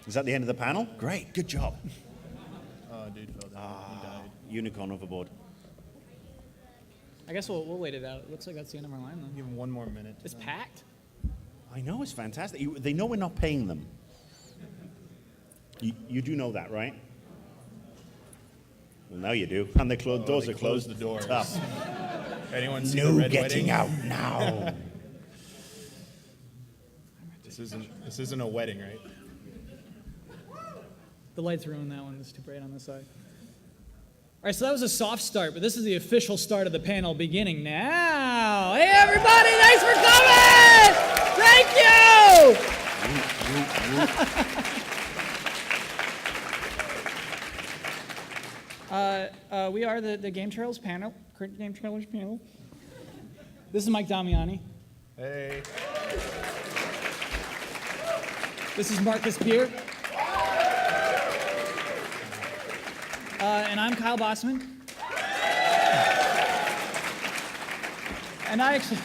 Is that the end of the panel? Great, good job. Oh, dude fell down. He died. Unicorn overboard. I guess we'll wait it out. It looks like that's the end of our line, though. Give him one more minute. It's packed. I know, it's fantastic. They know we're not paying them. You do know that, right? Well, now you do. And the doors they are closed. closed the doors. Tough. Anyone see No the red getting wedding? out now. This isn't a wedding, right? The lights ruined that one. It's too bright on this side. All right, so that was a soft start, but this is the official start of the panel beginning now. Hey, everybody, thanks for coming! Thank you! We are the Game Trailers panel, current Game Trailers panel. This is Mike Damiani. Hey. This is Marcus Beer. And I'm Kyle Bosman. And I actually,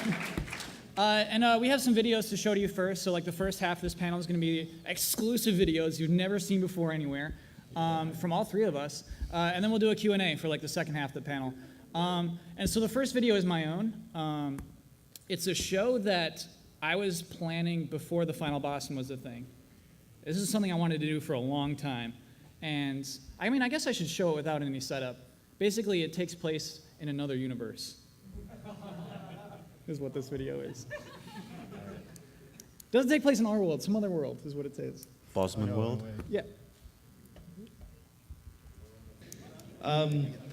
we have some videos to show to you first. So like the first half of this panel is going to be exclusive videos you've never seen before anywhere from all three of us. And then we'll do a Q&A for like the second half of the panel. And so the first video is my own. It's a show that I was planning before the Final Bosman was a thing. This is something I wanted to do for a long time. And I mean, I guess I should show it without any setup. Basically, it takes place in another universe. Is what this video is. Doesn't take place in our world, some other world is what it says. Bosman World. Yeah.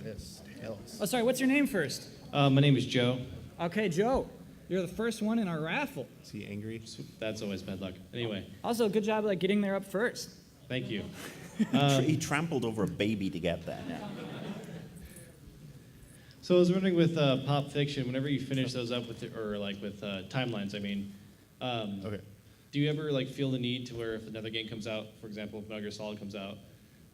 Yes. Tails. Oh, sorry, what's your name first? My name is Joe. Okay, Joe. You're the first one in our raffle. Is he angry? That's always bad luck. Anyway, Also, good job like getting there up first. thank you. He trampled over a baby to get there. So I was wondering with Pop Fiction, whenever you finish those up with, timelines, I mean, Okay. do you ever like feel the need to where if another game comes out, for example, if Metal Gear Solid comes out,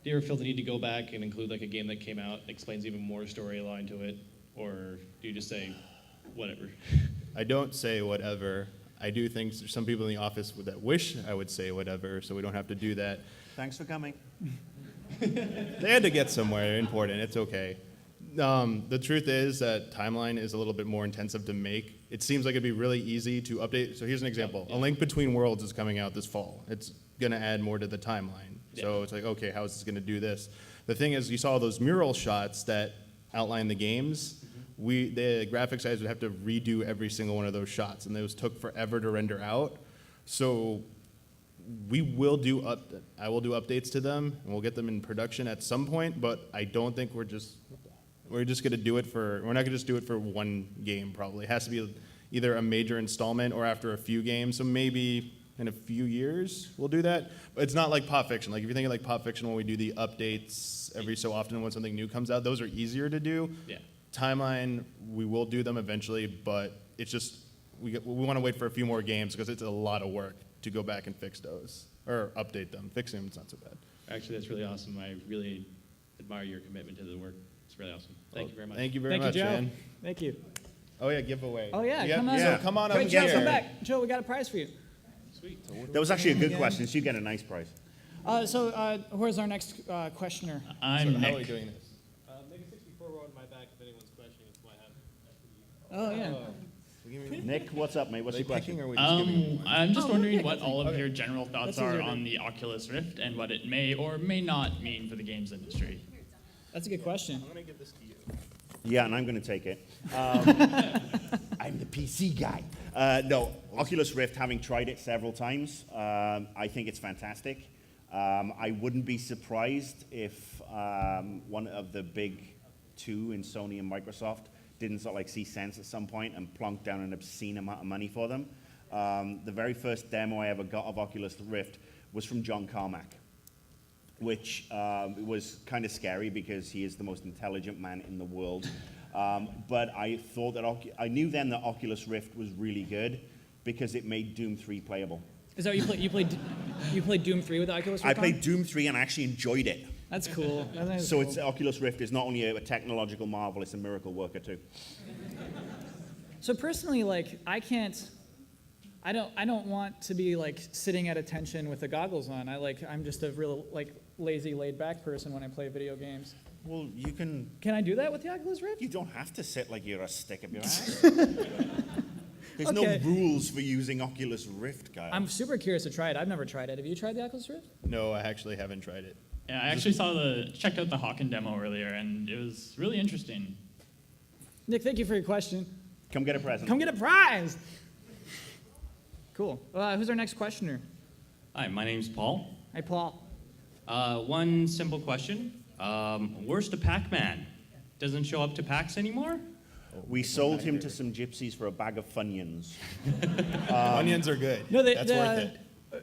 do you ever feel the need to go back and include like a game that came out, explains even more storyline to it, or do you just say whatever? I don't say whatever. I do think there's some people in the office that wish I would say whatever, so we don't have to do that. Thanks for coming. They had to get somewhere important. It's okay. The truth is that timeline is a little bit more intensive to make. It seems like it'd be really easy to update. So here's an example. A Link Between Worlds is coming out this fall. It's going to add more to the timeline. So it's like, okay, how is this going to do this? The thing is, you saw those mural shots that outline the games. The graphics guys would have to redo every single one of those shots, and those took forever to render out. So I will do updates to them, and we'll get them in production at some point, but I don't think we're just going to do it we're not going to just do it for one game probably. It has to be either a major installment or after a few games, so maybe in a few years we'll do that. But it's not like Pop Fiction. Like if you think of like Pop Fiction when we do the updates every so often when something new comes out, those are easier to do. Yeah. Timeline, we will do them eventually, but it's just, we want to wait for a few more games because it's a lot of work to go back and fix those, or update them. Fixing them is not so bad. Actually, that's really awesome. I really admire your commitment to the work. It's really awesome. Thank you very much. Thank you very Thank much, you, Joe. man. Thank you. Oh yeah, giveaway. Oh yeah, Yeah, come on. so come on up Wait, here. Joe, come back. Joe, we got a prize for you. Sweet. That was actually a good question, so you get a nice prize. Where's our next questioner? I'm So how are we Nick. doing this? Mega 64 row on my back if anyone's questioning. It's my hat. Oh yeah. Nick, what's up, mate? What's Are your they picking question? or are we just giving I'm just wondering okay. what all of your general thoughts That's are easier on to- the Oculus Rift and what it may or may not mean for the games industry. That's a good question. I'm gonna give this to you. Yeah, and I'm going to take it. I'm the PC guy. No, Oculus Rift, having tried it several times, I think it's fantastic. I wouldn't be surprised if one of the big two in Sony and Microsoft didn't sort of like see sense at some point and plunk down an obscene amount of money for them. The very first demo I ever got of Oculus Rift was from John Carmack, which was kind of scary because he is the most intelligent man in the world. But I thought that I knew then that Oculus Rift was really good because it made Doom 3 playable. Is that what you played Doom 3 with the Oculus I Rift on? played Doom 3 and I actually enjoyed it. That's cool. That's So cool. it's Oculus Rift is not only a technological marvel, it's a miracle worker too. So personally, like, I can't I don't want to be like sitting at attention with the goggles on. I'm just a real like lazy, laid back person when I play video games. Well, you can. Can I do that with the Oculus Rift? You don't have to sit like you're a stick up your ass. There's Okay. no rules for using Oculus Rift, Kyle. I'm super curious to try it. I've never tried it. Have you tried the Oculus Rift? No, I actually haven't tried it. Yeah, I actually checked out the Hawken demo earlier, and it was really interesting. Nick, thank you for your question. Come get a present. Come get a prize. Cool. Who's our next questioner? Hi, my name's Paul. Hi, Paul. One simple question. Where's the Pac-Man? Doesn't show up to PAX anymore? We sold him to some gypsies for a bag of Funyuns. Onions are good. No, That's worth it.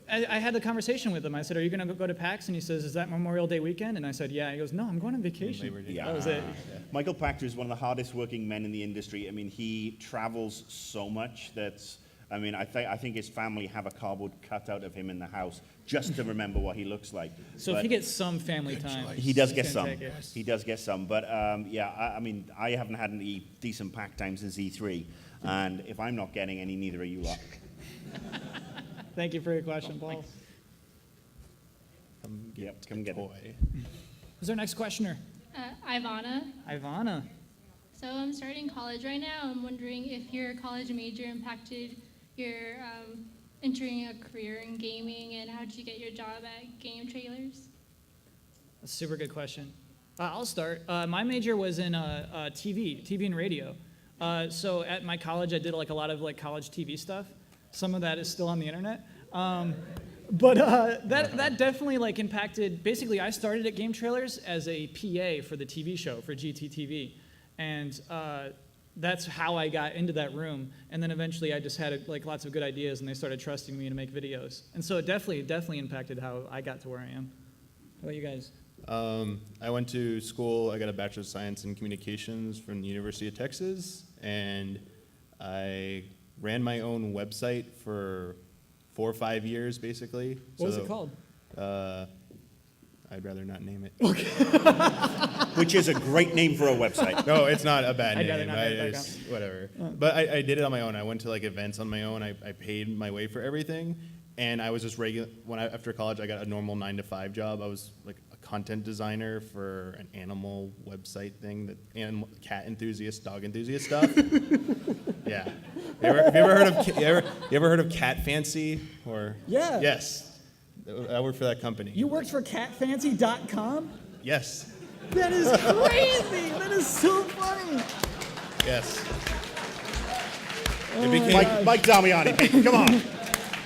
I had the conversation with him. I said, "Are you going to go to PAX?" And he says, "Is that Memorial Day weekend?" And I said, "Yeah." And he goes, "No, I'm going on vacation." Labor Day. Yeah. That was it. Michael Pachter is one of the hardest working men in the industry. I mean, he travels so much that, I mean, I think his family have a cardboard cutout of him in the house just to remember what he looks like. So But if he gets some family time, he does get he's some. gonna take it. He does get some. But yeah, I mean, I haven't had any decent pack time since E3. And if I'm not getting any, neither are you lot. Thank you for your question, Paul. Come get it. Toy. Who's our next questioner? Ivana. Ivana. So I'm starting college right now. I'm wondering if your college major impacted your entering a career in gaming, and how did you get your job at Game Trailers? A super good question. I'll start. My major was in TV and radio. So at my college, I did like a lot of like college TV stuff. Some of that is still on the internet. But that definitely like impacted. Basically, I started at Game Trailers as a PA for the TV show for GTTV, and that's how I got into that room. And then eventually, I just had like lots of good ideas, and they started trusting me to make videos. And so it definitely impacted how I got to where I am. How about you guys? I went to school. I got a Bachelor of Science in Communications from the University of Texas, and I ran my own website for 4 or 5 years, basically. What was it called? I'd rather not name it. Which is a great name for a website. No, it's not a bad I'd rather name. not write that It's whatever. But I did it on my own. I went to like events on my own. I paid my way for everything, and I was just regular. After college, I got a normal 9-to-5 job. I was like a content designer for an animal website thing and cat enthusiast, dog enthusiast stuff. Yeah. Have you ever heard of Cat Fancy or? Yeah. Yes. I worked for that company. You worked for catfancy.com? Yes. That is crazy! That is so funny! Yes. Oh It became Mike Damiani, baby, come on.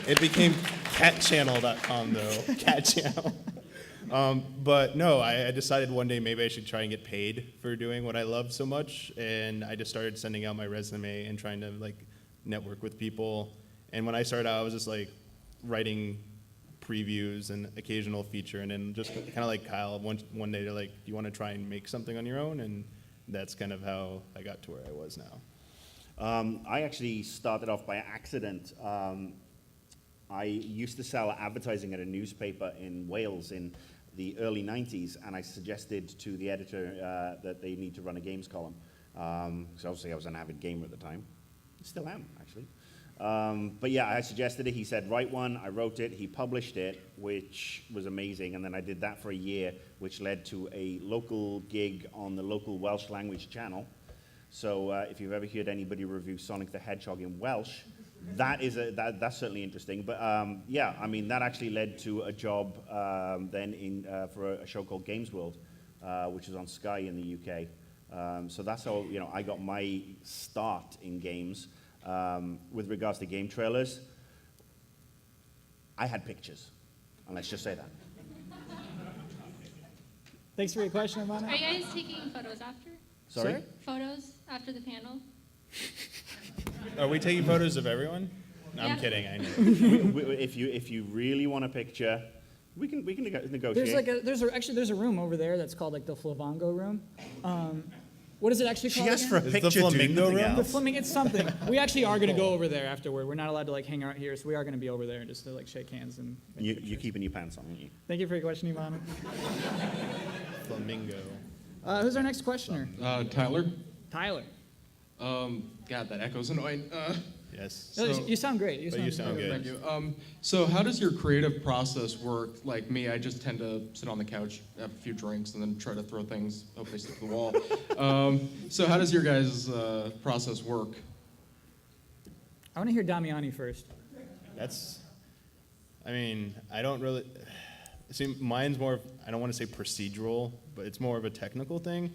It became catchannel.com though. Cat channel. But no, I decided one day maybe I should try and get paid for doing what I love so much, and I just started sending out my resume and trying to like network with people. And when I started out, I was just like writing previews and occasional feature, and then just kind of like Kyle, one day they're like, do you want to try and make something on your own? And that's kind of how I got to where I was now. I actually started off by accident. I used to sell advertising at a newspaper in Wales in the early 90s, and I suggested to the editor that they need to run a games column. Because obviously I was an avid gamer at the time. Still am, actually. But yeah, I suggested it. He said, write one. I wrote it. He published it, which was amazing. And then I did that for a year, which led to a local gig on the local Welsh language channel. So if you've ever heard anybody review Sonic the Hedgehog in Welsh, that's certainly interesting. But yeah, I mean, that actually led to a job then for a show called Games World, which is on Sky in the UK. So that's how I got my start in games. With regards to game trailers, I had pictures, and let's just say that. Thanks for your question, Ivana. Are you guys taking photos after? Sorry? Photos after the panel? Are we taking photos of everyone? No, I'm Yeah. kidding. I know. If you really want a picture, we can negotiate. There's a room over there that's called like the Flavango room. What is it actually She called asked for a again? Is the picture, dude, flamingo nothing room? else. The Fleming, it's something. We actually are going to go over there afterward. We're not allowed to like hang out here, so we are going to be over there just to like shake hands and. You're keeping your pants on, aren't you? Thank you for your question, Ivana. Flamingo. Who's our next questioner? Tyler. Tyler. God, that echo's annoying. Yes. No, you sound great. But you sound good. Thank you. So how does your creative process work? Like me, I just tend to sit on the couch, have a few drinks, and then try to throw things, hopefully stick to the wall. So how does your guys' process work? I want to hear Damiani first. I mean, I don't really, see, mine's more, I don't want to say procedural, but it's more of a technical thing.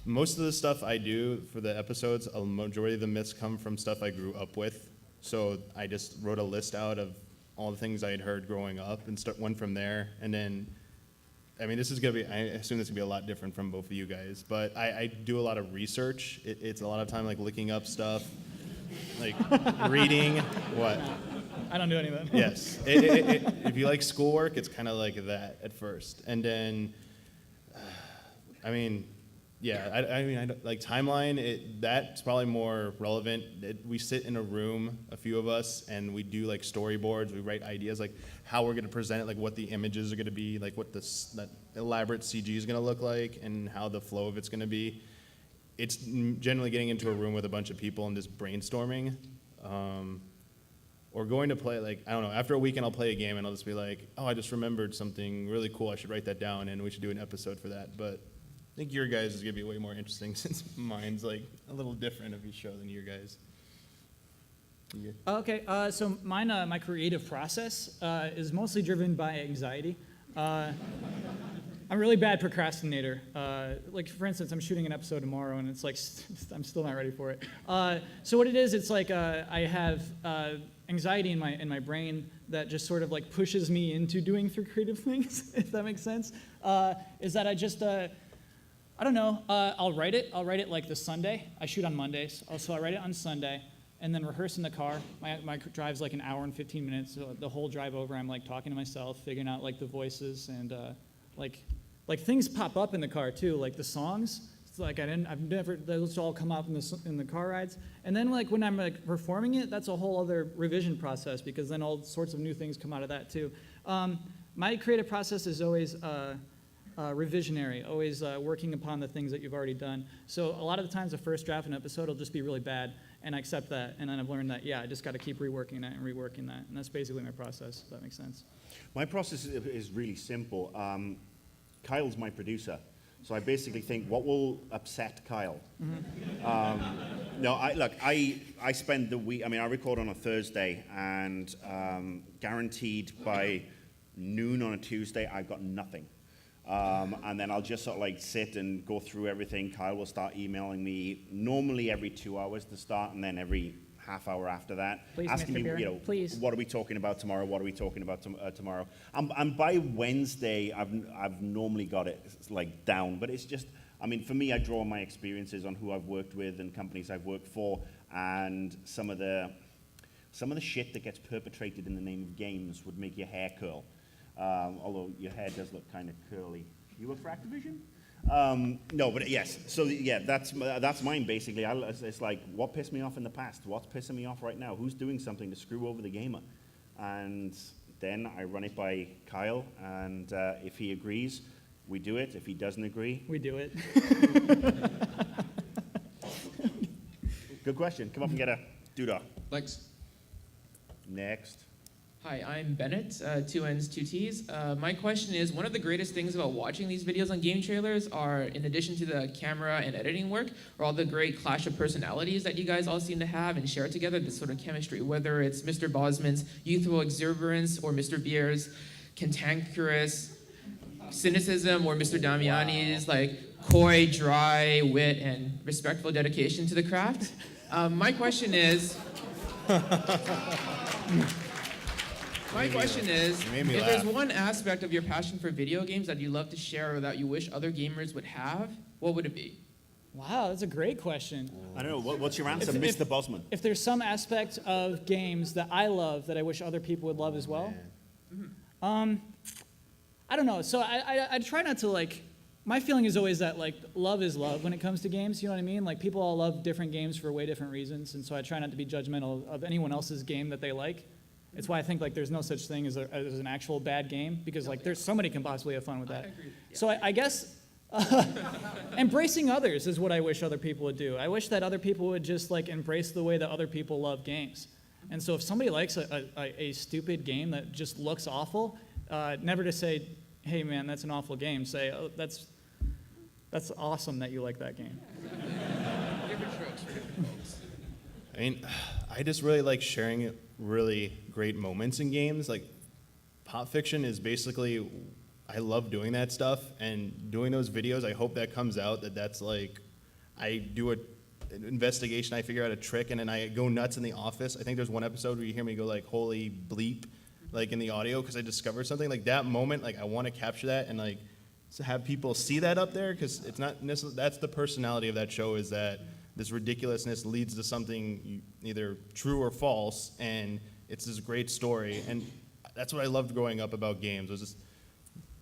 Most of the stuff I do for the episodes, a majority of the myths come from stuff I grew up with. So I just wrote a list out of all the things I had heard growing up and went from there. And then, I mean, this is going to be, I assume this is going to be a lot different from both of you guys, but I do a lot of research. It's a lot of time like looking up stuff, like reading, what? I don't do any of that. Yes. If you like schoolwork, it's kind of like that at first. And then, I mean, yeah, I don't, like timeline, that's probably more relevant. We sit in a room, a few of us, and we do like storyboards. We write ideas like how we're going to present it, like what the images are going to be, like what that elaborate CG is going to look like, and how the flow of it's going to be. It's generally getting into a room with a bunch of people and just brainstorming. Or going to play, like, I don't know, after a weekend I'll play a game and I'll just be like, oh, I just remembered something really cool, I should write that down and we should do an episode for that. But I think your guys is gonna be way more interesting since mine's like a little different of each show than your guys. Okay, so mine, my creative process is mostly driven by anxiety. I'm a really bad procrastinator. Like, for instance, I'm shooting an episode tomorrow, and it's like, I'm still not ready for it. So what it is, it's like I have anxiety in my brain that just sort of like pushes me into doing through creative things, if that makes sense. Is that I just, I don't know, I'll write it like the Sunday. I shoot on Mondays, so I write it on Sunday, and then rehearse in the car. My drive's like an hour and 15 minutes, so the whole drive over I'm like talking to myself, figuring out like the voices, and like things pop up in the car too, like the songs. It's like I've never, those all come up in the car rides. And then like when I'm like performing it, that's a whole other revision process because then all sorts of new things come out of that too. My creative process is always revisionary, always working upon the things that you've already done. So a lot of the times the first draft of an episode will just be really bad, and I accept that. And then I've learned that, yeah, I just got to keep reworking that and reworking that. And that's basically my process, if that makes sense. My process is really simple. Kyle's my producer. So I basically think, what will upset Kyle? No, I spend the week, I mean, I record on a Thursday, and guaranteed by noon on a Tuesday, I've got nothing. And then I'll just sort of like sit and go through everything. Kyle will start emailing me normally every 2 hours to start, and then every half hour after that, Please, asking Mr. me, Beer, you know, please. what are we talking about tomorrow? What are we talking about tomorrow? And by Wednesday, I've normally got it like down. But it's just, I mean, for me, I draw on my experiences on who I've worked with and companies I've worked for, and some of the shit that gets perpetrated in the name of games would make your hair curl. Although your hair does look kind of curly. You work for Activision? No, but yes. So yeah, that's mine basically. It's like, what pissed me off in the past? What's pissing me off right now? Who's doing something to screw over the gamer? And then I run it by Kyle, and if he agrees, we do it. If he doesn't agree, We do it. good question. Come up and get a doodah. Lex. Next. Hi, I'm Bennett, 2 N's, 2 T's. My question is, one of the greatest things about watching these videos on game trailers are, in addition to the camera and editing work, are all the great clash of personalities that you guys all seem to have and share together, this sort of chemistry, whether it's Mr. Bosman's youthful exuberance or Mr. Beer's cantankerous cynicism or Mr. Damiani's like coy, dry wit and respectful dedication to the craft. My question is... My question is, You made me if laugh. there's one aspect of your passion for video games that you love to share or that you wish other gamers would have, what would it be? Wow, that's a great question. I don't know. What's your answer, If- Mr. Bosman? If there's some aspect of games that I love that I wish other people would love as well, I don't know. So I try not to like, my feeling is always that like love is love when it comes to games, you know what I mean? Like people all love different games for way different reasons, and so I try not to be judgmental of anyone else's game that they like. It's why I think like there's no such thing as an actual bad game, because like there's somebody can possibly have fun with that. I agree. Yeah. So I guess Embracing others is what I wish other people would do. I wish that other people would just like embrace the way that other people love games. And so if somebody likes a stupid game that just looks awful, never to say, hey man, that's an awful game. Say, oh, that's awesome that you like that game. Different strokes for different folks. I mean, I just really like sharing really great moments in games. Like, Pop Fiction is basically, I love doing that stuff, and doing those videos, I hope that comes out, that's like, I do an investigation, I figure out a trick, and then I go nuts in the office. I think there's one episode where you hear me go like, holy bleep, like in the audio, because I discovered something. Like, that moment, like, I want to capture that, and like, to have people see that up there, because it's not necessarily, that's the personality of that show, is that this ridiculousness leads to something either true or false, and it's this great story. And that's what I loved growing up about games, was just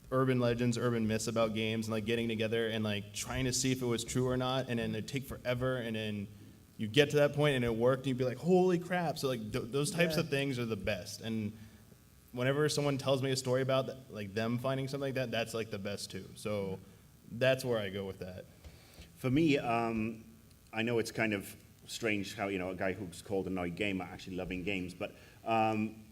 urban legends, urban myths about games, and like getting together and like trying to see if it was true or not, and then it'd take forever, and then you get to that point and it worked, and you'd be like, holy crap. So like those types of things are the best. And whenever someone tells me a story about that, like them finding something like that, that's like the best too. So that's where I go with that. For me, I know it's kind of strange how, a guy who's called Annoyed Gamer actually loving games, but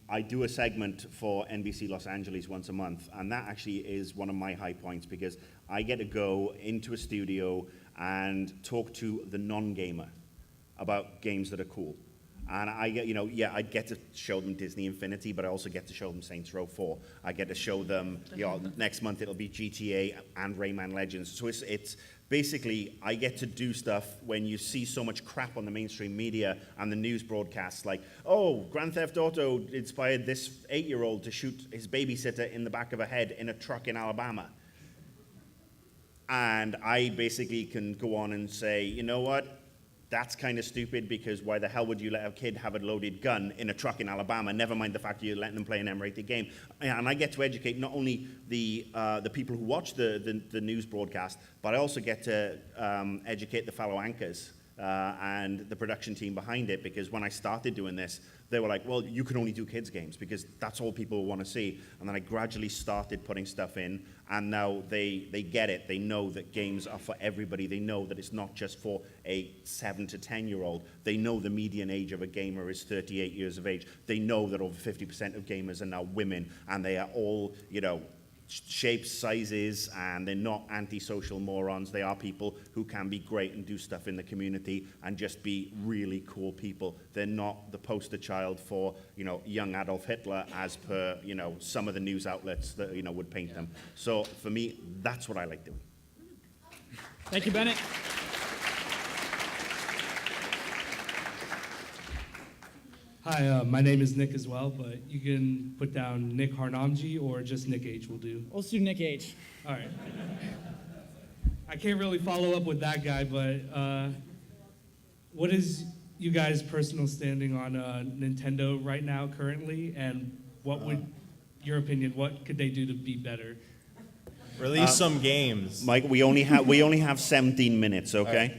I do a segment for NBC Los Angeles once a month, and that actually is one of my high points, because I get to go into a studio and talk to the non-gamer about games that are cool. And I get, I get to show them Disney Infinity, but I also get to show them Saints Row 4. I get to show them, next month it'll be GTA and Rayman Legends. So it's basically, I get to do stuff when you see so much crap on the mainstream media and the news broadcasts, like, oh, Grand Theft Auto inspired this 8-year-old to shoot his babysitter in the back of a head in a truck in Alabama. And I basically can go on and say, you know what? That's kind of stupid, because why the hell would you let a kid have a loaded gun in a truck in Alabama? Never mind the fact that you're letting them play an M-rated game. And I get to educate not only the people who watch the news broadcast, but I also get to educate the fellow anchors and the production team behind it, because when I started doing this, they were like, well, you can only do kids games because that's all people want to see. And then I gradually started putting stuff in, and now they get it. They know that games are for everybody. They know that it's not just for a 7 to 10-year-old. They know the median age of a gamer is 38 years of age. They know that over 50% of gamers are now women, and they are all, shapes, sizes, and they're not antisocial morons. They are people who can be great and do stuff in the community and just be really cool people. They're not the poster child for, young Adolf Hitler, as per, some of the news outlets that, would paint them. So for me, that's what I like doing. Thank you, Bennett. Hi, my name is Nick as well, but you can put down Nick Harnamji or just Nick H will do. Let's do Nick H. All right. I can't really follow up with that guy, but what is you guys' personal standing on Nintendo right now currently, and what would your opinion, what could they do to be better? Release some games. Mike, we only have 17 minutes, okay? Right.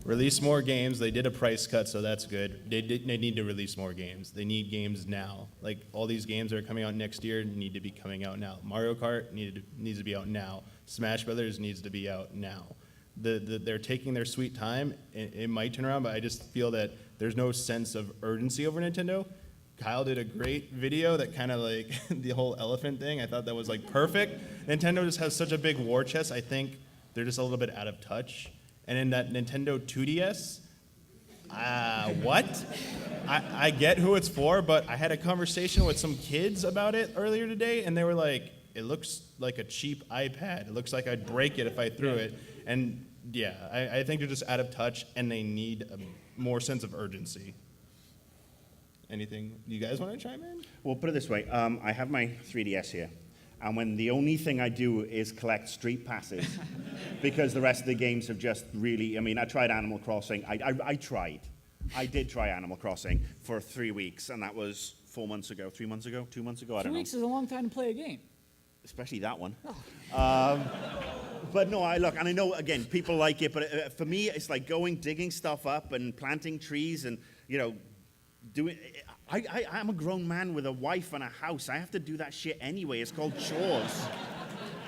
Release more games. They did a price cut, so that's good. They need to release more games. They need games now. Like, all these games that are coming out next year need to be coming out now. Mario Kart needs to be out now. Smash Brothers needs to be out now. They're taking their sweet time. It might turn around, but I just feel that there's no sense of urgency over Nintendo. Kyle did a great video that kind of like the whole elephant thing. I thought that was like perfect. Nintendo just has such a big war chest. I think they're just a little bit out of touch. And in that Nintendo 2DS, what? I get who it's for, but I had a conversation with some kids about it earlier today, and they were like, it looks like a cheap iPad. It looks like I'd break it if I threw it. And yeah, I think they're just out of touch, and they need a more sense of urgency. Anything? You guys want to chime in? Well, put it this way. I have my 3DS here. And when the only thing I do is collect street passes, because the rest of the games have just really, I tried Animal Crossing. I tried. I did try Animal Crossing for 3 weeks, and that was 4 months ago, 3 months ago, 2 months ago, I don't know. 2 weeks is a long time to play a game. Especially that one. But no, look, and I know, again, people like it, but for me, it's like digging stuff up and planting trees and, doing... I'm a grown man with a wife and a house. I have to do that shit anyway. It's called chores.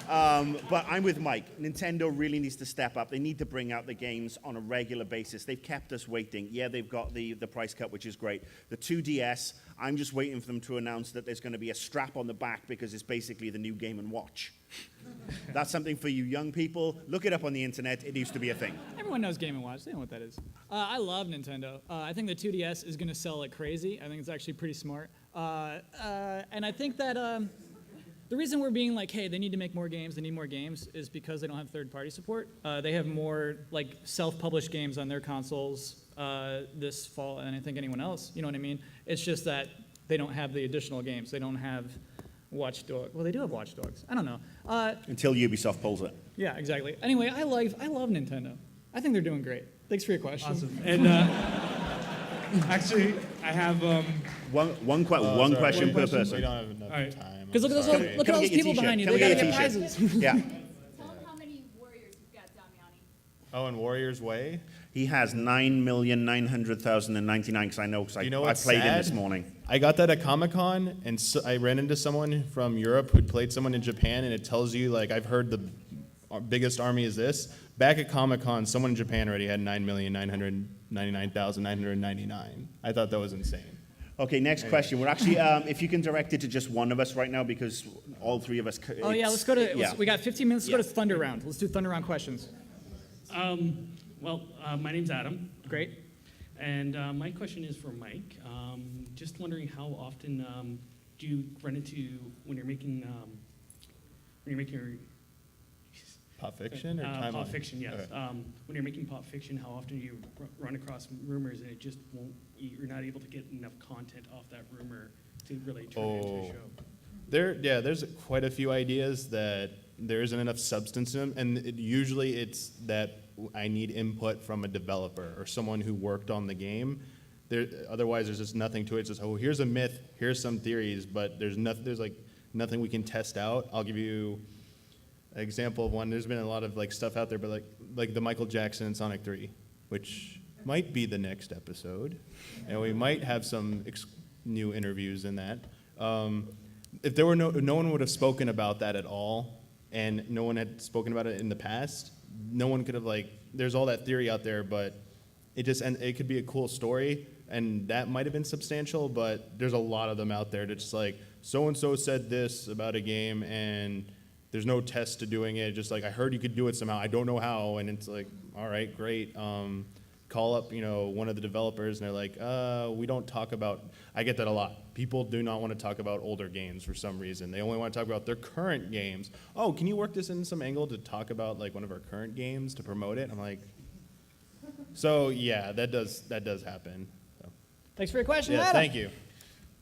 But I'm with Mike. Nintendo really needs to step up. They need to bring out the games on a regular basis. They've kept us waiting. Yeah, they've got the price cut, which is great. The 2DS, I'm just waiting for them to announce that there's going to be a strap on the back because it's basically the new Game & Watch. That's something for you young people. Look it up on the internet. It used to be a thing. Everyone knows Game & Watch. They know what that is. I love Nintendo. I think the 2DS is going to sell like crazy. I think it's actually pretty smart. And I think that the reason we're being like, hey, they need to make more games, they need more games, is because they don't have third-party support. They have more like self-published games on their consoles this fall than I think anyone else. You know what I mean? It's just that they don't have the additional games. They don't have Watch Dogs. Well, they do have Watch Dogs. I don't know. Until Ubisoft pulls it. Yeah, exactly. Anyway, I love Nintendo. I think they're doing great. Thanks for your question. Awesome. And actually, I have One question per person. We don't have enough All right. time. Because look at I'm those, sorry. look at Come those get your people t-shirt. behind you. Come They get gotta your get t-shirt. prizes. Yeah. Tell them how many warriors you've got, Damiani. Oh, and Warriors Way? He has 9,900,099 because I know because You know I what's played him sad? this morning. I got that at Comic-Con, and so I ran into someone from Europe who'd played someone in Japan, and it tells you, like, I've heard the biggest army is this. Back at Comic-Con, someone in Japan already had 9,999,999. I thought that was insane. Okay, next question. We're actually, if you can direct it to just one of us right now because all three of us. Oh yeah, let's go to. Yeah. We got 15 minutes. Let's go to Thunder Round. Let's do Thunder Round questions. My name's Adam, Great. and my question is for Mike. Just wondering how often do you run into when you're making your Pop Fiction or Timeline? pop fiction? Yes. Okay. When you're making pop fiction, how often do you run across rumors and it just won't? You're not able to get enough content off that rumor to really turn it into a show. There's quite a few ideas that there isn't enough substance in them, and usually it's that I need input from a developer or someone who worked on the game. Otherwise, there's just nothing to it. It's just, oh, here's a myth, here's some theories, but there's nothing we can test out. I'll give you an example of one. There's been a lot of like stuff out there, but like the Michael Jackson and Sonic 3, which might be the next episode, and we might have some new interviews in that. If there were no one would have spoken about that at all, and no one had spoken about it in the past, no one could have there's all that theory out there, but it could be a cool story, and that might have been substantial, but there's a lot of them out there that's just like, so-and-so said this about a game, and there's no test to doing it, just like, I heard you could do it somehow, I don't know how, and it's like, all right, great, call up, one of the developers, and they're like, we don't talk about, I get that a lot. People do not want to talk about older games for some reason. They only want to talk about their current games. Oh, can you work this in some angle to talk about like one of our current games to promote it? I'm like, so yeah, that does happen. So. Thanks for your question, Yeah, Adam. thank you.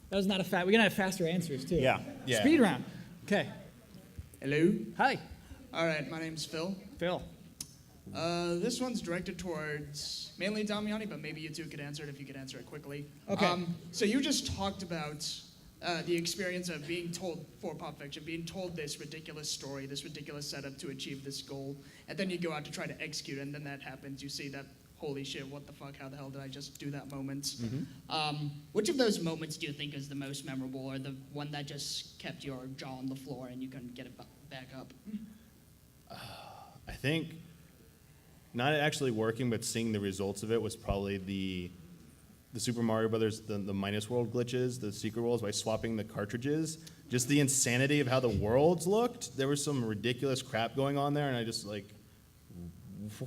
That was not a fact. We're gonna have faster answers too. Yeah. Yeah. Speed round. Okay. Hello. Hi, All right, my name's Phil. Phil. This one's directed towards mainly Damiani, but maybe you two could answer it if you could answer it quickly. Okay. So you just talked about the experience of being told for Pop Fiction, being told this ridiculous story, this ridiculous setup to achieve this goal, and then you go out to try to execute it, and then that happens. You see that, holy shit, what the fuck, how the hell did I just do that moment? Mm-hmm. Which of those moments do you think is the most memorable, or the one that just kept your jaw on the floor and you couldn't get it back up? I think not actually working, but seeing the results of it was probably the Super Mario Brothers, the minus world glitches, the secret worlds by swapping the cartridges. Just the insanity of how the worlds looked. There was some ridiculous crap going on there, and I just like,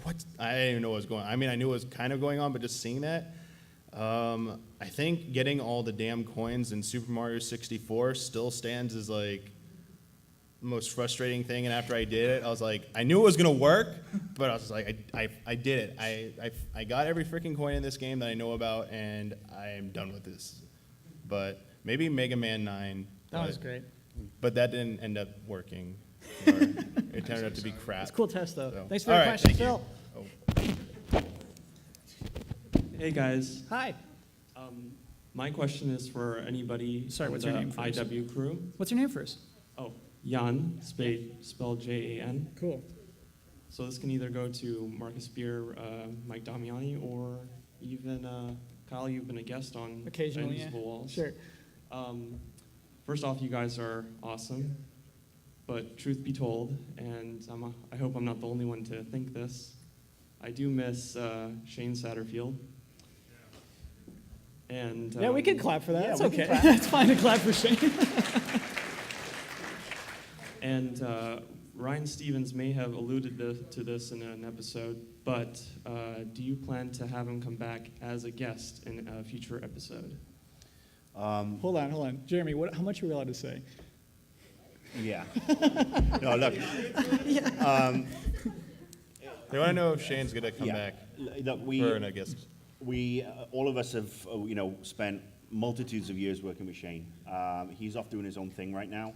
what? I didn't even know what was going on. I mean, I knew what was kind of going on, but just seeing that. I think getting all the damn coins in Super Mario 64 still stands as like the most frustrating thing, and after I did it, I was like, I knew it was gonna work, but I was like, I did it. I got every freaking coin in this game that I know about, and I am done with this. But maybe Mega Man 9. That was great. But that didn't end up working. Or it turned out to be crap. It's a cool test though. So. Thanks for All your right, question, thank you. Phil. Hey guys. Hi. My question is for anybody Sorry, from what's the your name first? IW crew. What's your name first? Oh, Jan, spelled Jan. Cool. So this can either go to Marcus Beer, Mike Damiani, or even Kyle. You've been a guest on Occasionally, Invisible yeah. Walls. Sure. First off, you guys are awesome. but truth be told, and I hope I'm not the only one to think this, I do miss Shane Satterfield. And Yeah, we can clap for that. yeah, It's we can okay. clap. It's fine to clap for Shane. And Ryan Stevens may have alluded to this in an episode, but do you plan to have him come back as a guest in a future episode? Hold on. Jeremy, how much are we allowed to say? Yeah. No, look. They want to know if Shane's going to come back Look, for a guest. We all of us have, spent multitudes of years working with Shane. He's off doing his own thing right now.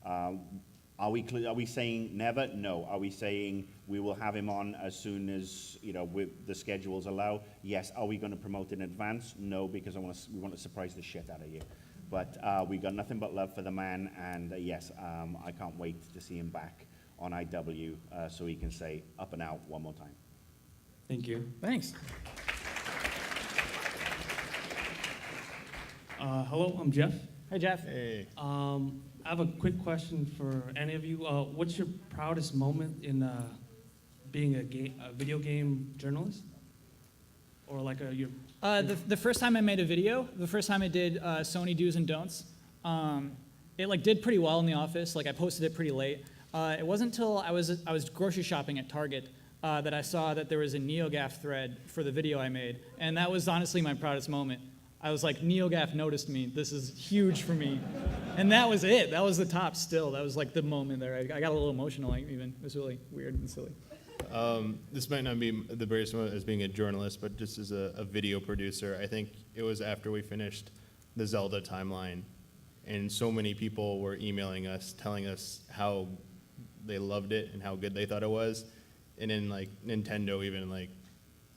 Are we saying never? No. Are we saying we will have him on as soon as the schedules allow? Yes. Are we going to promote in advance? No, because we want to surprise the shit out of you. But we got nothing but love for the man, and yes, I can't wait to see him back on IW so he can say up and out one more time. Thank you. Thanks. Hello, I'm Jeff. Hey, Jeff. Hey. I have a quick question for any of you. What's your proudest moment in being a video game journalist? Or like your... The first time I made a video, the first time I did Sony do's and don'ts, it did pretty well in the office. I posted it pretty late. It wasn't until I was grocery shopping at Target that I saw that there was a NeoGAF thread for the video I made, and that was honestly my proudest moment. I was like, NeoGAF noticed me. This is huge for me, and that was it. That was the top. Still, that was the moment there. I got a little emotional. Even it was really weird and silly. This might not be the greatest moment as being a journalist, but just as a video producer, I think it was after we finished the Zelda timeline, and so many people were emailing us, telling us how they loved it and how good they thought it was, and then Nintendo even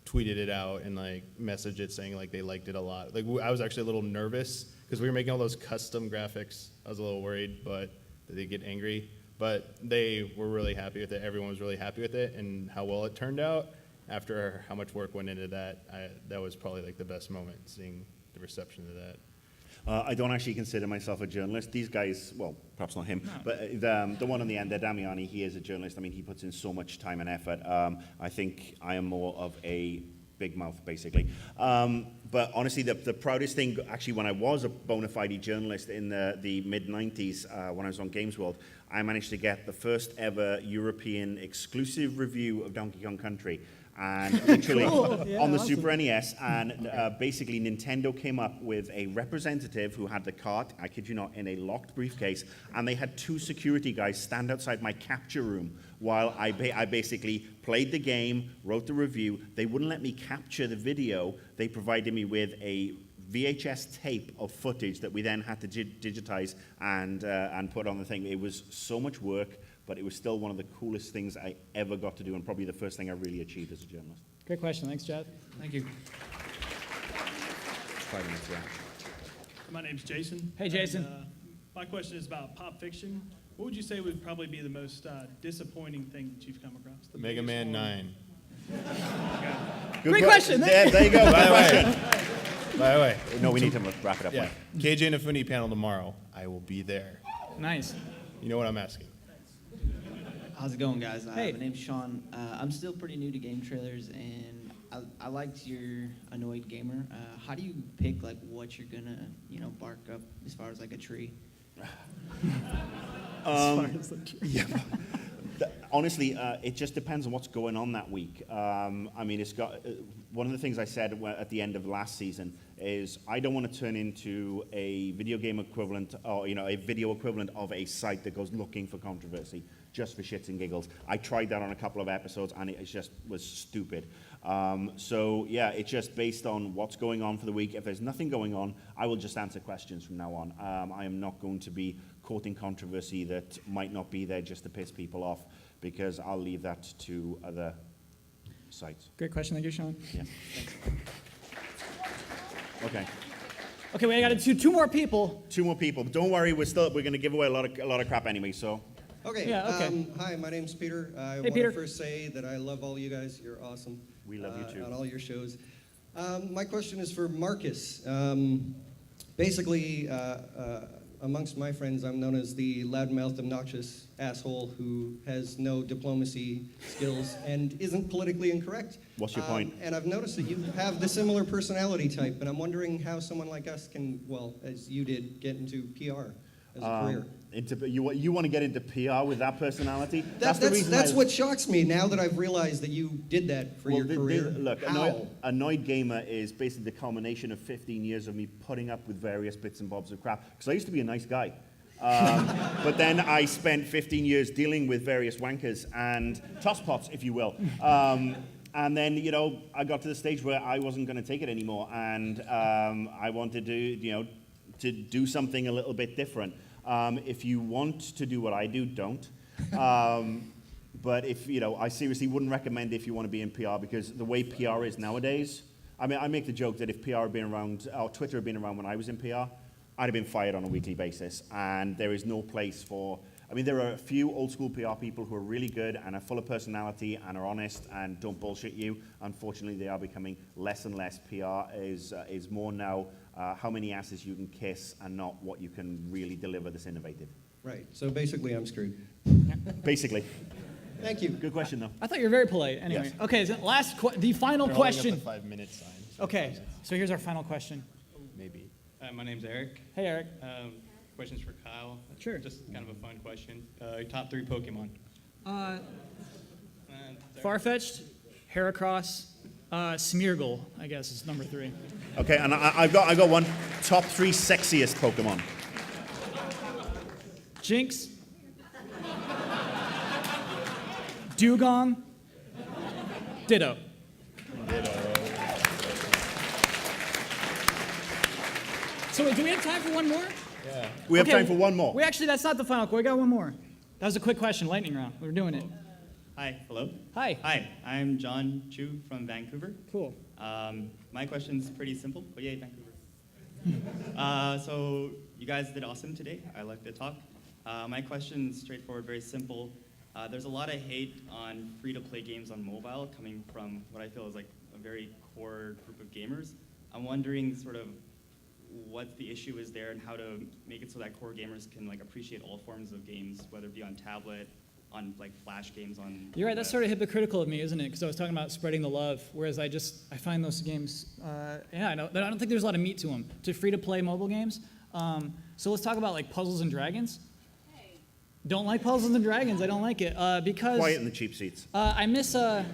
tweeted it out and messaged it saying they liked it a lot. I was actually a little nervous because we were making all those custom graphics. I was a little worried, but that they'd get angry. But they were really happy with it. Everyone was really happy with it and how well it turned out. After how much work went into that, that was probably the best moment, seeing the reception to that. I don't actually consider myself a journalist. These guys, well, perhaps not him, but the one on the end there, Damiani, he is a journalist. I mean, he puts in so much time and effort. I think I am more of a big mouth, basically. But honestly, the proudest thing, actually, when I was a bona fide journalist in the mid-90s, when I was on Games World, I managed to get the first ever European exclusive review of Donkey Kong Country. And literally on the Super NES, and basically Nintendo came up with a representative who had the cart, I kid you not, in a locked briefcase, and they had two security guys stand outside my capture room while I basically played the game, wrote the review. They wouldn't let me capture the video. They provided me with a VHS tape of footage that we then had to digitize and put on the thing. It was so much work, but it was still one of the coolest things I ever got to do, and probably the first thing I really achieved as a journalist. Great question. Thanks, Chad. Thank you. 5 minutes left. My name's Jason. Hey, Jason. And, my question is about pop fiction. What would you say would probably be the most disappointing thing that you've come across? The Mega biggest Man one? 9. Great question. There you go. Good question. By the way. No, we need to wrap it up. Yeah. KJ Nafuni panel tomorrow. I will be there. Nice. You know what I'm asking. How's it going, guys? Hey. My name's Sean. I'm still pretty new to game trailers, and I liked your Annoyed Gamer. How do you pick what you're gonna bark up as far as a tree? Yeah. Honestly, it just depends on what's going on that week. I mean, it's got one of the things I said at the end of last season is I don't want to turn into a video game equivalent or a video equivalent of a site that goes looking for controversy just for shits and giggles. I tried that on a couple of episodes and it just was stupid. So yeah, it's just based on what's going on for the week. If there's nothing going on, I will just answer questions from now on. I am not going to be courting controversy that might not be there just to piss people off, because I'll leave that to other sites. Great question. Thank you, Sean. Yeah. Okay. Okay, we got two more people. Two more people. Don't worry, we're going to give away a lot of crap anyway. So. Okay. Yeah, okay. Hi, my name's Peter. I want Peter. to first say that I love all you guys. You're awesome. We love you too. On all your shows. My question is for Marcus. Basically, amongst my friends, I'm known as the loudmouthed, obnoxious asshole who has no diplomacy skills and isn't politically incorrect. What's your point? And I've noticed that you have the similar personality type, and I'm wondering how someone like us can, well, as you did, get into PR as a career. You want to get into PR with that personality? That's what shocks me now that I've realized that you did that for your career. Look, How? Annoyed Gamer is basically the culmination of 15 years of me putting up with various bits and bobs of crap. Because I used to be a nice guy. But then I spent 15 years dealing with various wankers and tosspots, if you will. And then, I got to the stage where I wasn't going to take it anymore. And I wanted to do something a little bit different. If you want to do what I do, don't. But I seriously wouldn't recommend if you want to be in PR, because the way PR is nowadays, I mean, I make the joke that if PR had been around, or Twitter had been around when I was in PR, I'd have been fired on a weekly basis. And there is no place for, there are a few old school PR people who are really good and are full of personality and are honest and don't bullshit you. Unfortunately, they are becoming less and less. PR is more now how many asses you can kiss and not what you can really deliver that's innovative. Right, so basically I'm screwed. Basically. Thank you. Good question, though. I thought you were very polite. Anyway, Yes. okay. So the final They're holding up question. the 5-minute sign. Okay, so here's our final question. Maybe. My name's Eric. Hey, Eric. Questions for Kyle. Sure. Just kind of a fun question. Top 3 Pokemon. Farfetch'd, Heracross, Smeargle, I guess is number 3. Okay, and I've got one. Top 3 sexiest Pokemon. Jinx, Dugong, Ditto. So wait, do we have time for one more? Yeah. We have time for one more. That's not the final question. We got one more. That was a quick question, lightning round. We're doing it. Hi, hello. Hi. Hi, I'm John Chu from Vancouver. Cool. My question's pretty simple, but yay, Vancouver. So you guys did awesome today. I liked the talk. My question's straightforward, very simple. There's a lot of hate on free-to-play games on mobile coming from what I feel is like a very core group of gamers. I'm wondering sort of what the issue is there and how to make it so that core gamers can appreciate all forms of games, whether it be on tablet, on flash games, on. You're right. That's sort of hypocritical of me, isn't it? Because I was talking about spreading the love, whereas I find those games. I don't think there's a lot of meat to them. To free-to-play mobile games. So let's talk about Puzzles and Dragons. Hey. Don't like Puzzles and Dragons. I don't like it because. Quiet in the cheap seats. I miss a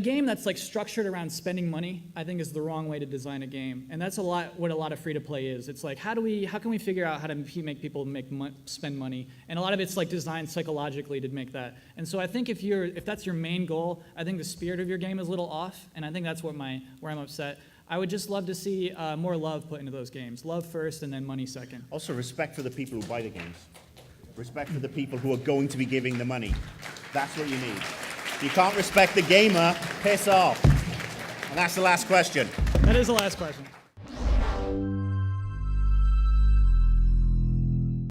game that's structured around spending money. I think is the wrong way to design a game, and that's what a lot of free-to-play is. It's how can we figure out how to make people spend money? And a lot of it's designed psychologically to make that. And so I think if that's your main goal, I think the spirit of your game is a little off, and I think that's where I'm upset. I would just love to see more love put into those games. Love first, and then money second. Also, respect for the people who buy the games. Respect for the people who are going to be giving the money. That's what you need. If you can't respect the gamer, piss off. And that's the last question. That is the last question.